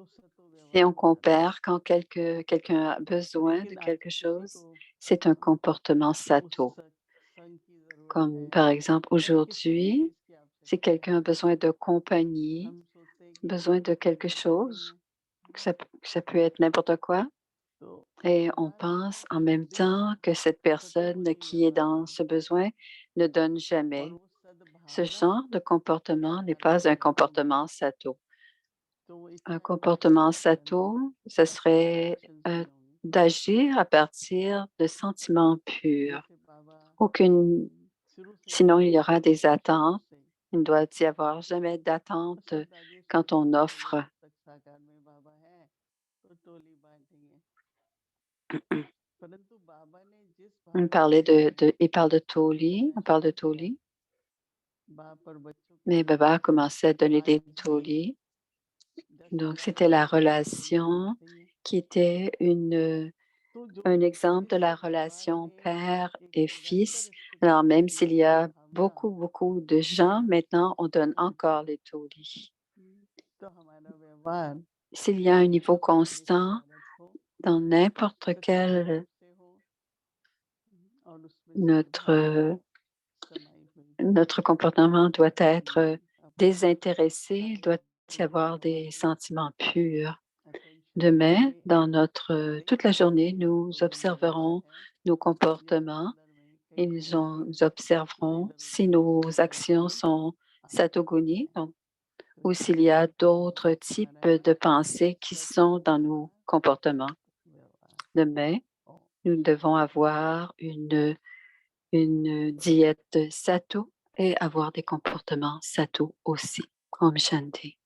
तो सतो Si व्यवहार on हमारा है। compare quand quelqu'un a besoin de लेकिन अगर quelque किसी chose, को c'est un comportement उस sato. सत्संग की ज़रूरत Comme है par exemple या किसी भी aujourd'hui, चीज़ की si आवश्यकता है, quelqu'un a besoin de compagnie, हम सोचते हैं कि besoin de हम quelque कर chose, देंगे। que ça peut être n'importe quoi, तो et on हमारा pense en même दिल temps que cette personne सतोगुणी qui est व्यवहार dans है ce besoin ne donne और jamais. वो Ce सद्भावना genre de comportement n'est पैदा pas un करेगा हमारे comportement अंदर, sato. तो वो Un इच्छा इच्छा comportement के कारण sato, ce serait एक्शंस नहीं होंगे। d'agir à partir de sentiments purs. जैसे बाबा Aucune, शुरू से ही sinon il y aura des शुरू attentes. से ही Il ne doit y avoir jamais d'attente सब राजेश quand सोचते on हैं कि offre. जब तक साकार में बाबा है तो टोली बांटेंगे, परंतु बाबा ने जिस On भाव parlait से il parle de Toli, on parle de शुरू किया, Toli, बाप और बच्चों के mais बीच Baba a commencé à donner आज des भी Toli. 10 Donc, हजार c'était la लोग टोली relation बांटते ही हैं। qui était तो जो un exemple de जिस la परिवार relation में père एक et निरंतर fils. स्थिति Alors, même रहती s'il है y a सद्भावना, beaucoup, beaucoup de gens, maintenant, on donne encore les Toli. तो हमारा व्यवहार S'il y a un niveau उस राजेश की constant आदत हो, dans n'importe सच्चे quel भाव से हो और उसमें सद्भावना notre समाई हुई हो, Notre comportement doit être अपना désintéressé, il doit y आत्मकेंद्रित avoir होना des चाहिए, sentiments purs. अटेंशन Demain, ये dans notre, toute la देखना journée, चाहिए nous तो वो व्यवहार observerons है nos ये comportements सर्कुलर में et कई जगह से nous observerons इधर si उधर से nos चलते actions हुए sont आता satoguni, है। donc, तो ou s'il y ये a d'autres types हमारा de pensées qui sont dans nos सद्भावना comportements. व्यवहार Demain, ओ nous devons शांति avoir une diète sato et avoir des comportements sato aussi. Om Shanti.